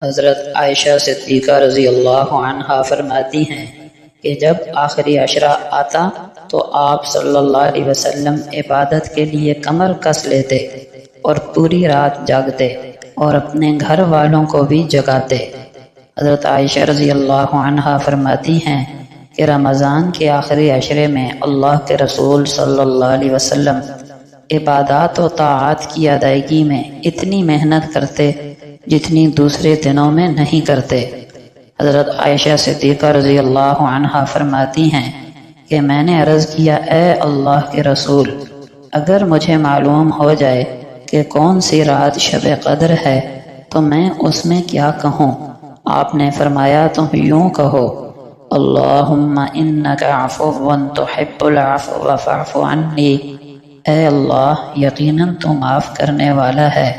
حضرت عائشہ صدیقہ رضی اللہ عنہا فرماتی ہیں کہ جب آخری عشرہ آتا تو آپ صلی اللہ علیہ وسلم عبادت کے لیے کمر کس لیتے اور پوری رات جاگتے اور اپنے گھر والوں کو بھی جگاتے۔ حضرت عائشہ رضی اللہ عنہا فرماتی ہیں کہ رمضان کے آخری عشرے میں اللہ کے رسول صلی اللہ علیہ وسلم عبادات و طاعات کی ادائیگی میں اتنی محنت کرتے جتنی دوسرے دنوں میں نہیں کرتے۔ حضرت عائشہ صدیقہ رضی اللہ عنہا فرماتی ہیں کہ میں نے عرض کیا، اے اللہ کے رسول، اگر مجھے معلوم ہو جائے کہ کون سی رات شب قدر ہے تو میں اس میں کیا کہوں؟ آپ نے فرمایا، تم یوں کہو، اللہم انک عفو تحب العفو فاعف عنی، اے اللہ یقیناً تو معاف کرنے والا ہے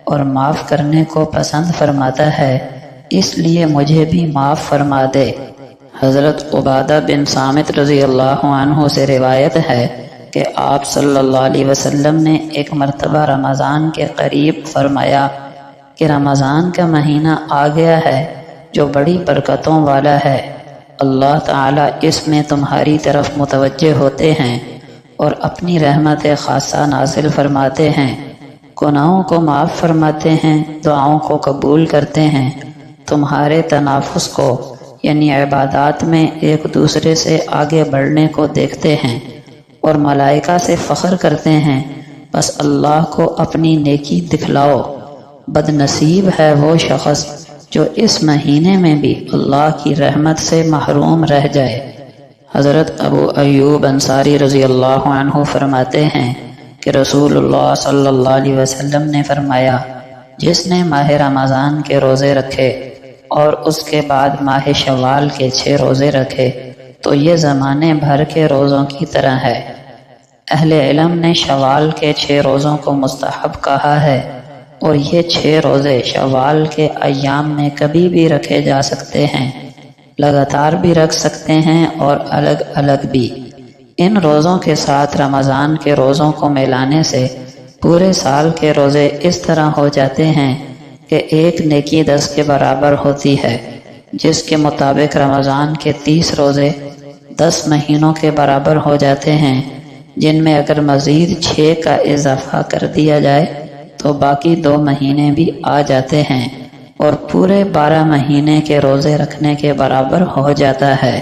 اور معاف کرنے کو پسند فرماتا ہے، اس لیے مجھے بھی معاف فرما دے۔ حضرت عبادہ بن صامت رضی اللہ عنہ سے روایت ہے کہ آپ صلی اللہ علیہ وسلم نے ایک مرتبہ رمضان کے قریب فرمایا کہ رمضان کا مہینہ آ گیا ہے جو بڑی برکتوں والا ہے، اللہ تعالیٰ اس میں تمہاری طرف متوجہ ہوتے ہیں اور اپنی رحمت خاصہ نازل فرماتے ہیں، گناہوں کو معاف فرماتے ہیں، دعاؤں کو قبول کرتے ہیں، تمہارے تنافس کو یعنی عبادات میں ایک دوسرے سے آگے بڑھنے کو دیکھتے ہیں اور ملائکہ سے فخر کرتے ہیں، بس اللہ کو اپنی نیکی دکھلاؤ۔ بد نصیب ہے وہ شخص جو اس مہینے میں بھی اللہ کی رحمت سے محروم رہ جائے۔ حضرت ابو ایوب انصاری رضی اللہ عنہ فرماتے ہیں کہ رسول اللہ صلی اللہ علیہ وسلم نے فرمایا، جس نے ماہ رمضان کے روزے رکھے اور اس کے بعد ماہ شوال کے 6 روزے رکھے تو یہ زمانے بھر کے روزوں کی طرح ہے۔ اہل علم نے شوال کے 6 روزوں کو مستحب کہا ہے اور یہ 6 روزے شوال کے ایام میں کبھی بھی رکھے جا سکتے ہیں، لگاتار بھی رکھ سکتے ہیں اور الگ الگ بھی۔ ان روزوں کے ساتھ رمضان کے روزوں کو ملانے سے پورے سال کے روزے اس طرح ہو جاتے ہیں کہ ایک نیکی 10 کے برابر ہوتی ہے، جس کے مطابق رمضان کے 30 روزے 10 مہینوں کے برابر ہو جاتے ہیں، جن میں اگر مزید 6 کا اضافہ کر دیا جائے تو باقی 2 مہینے بھی آ جاتے ہیں اور پورے 12 مہینے کے روزے رکھنے کے برابر ہو جاتا ہے۔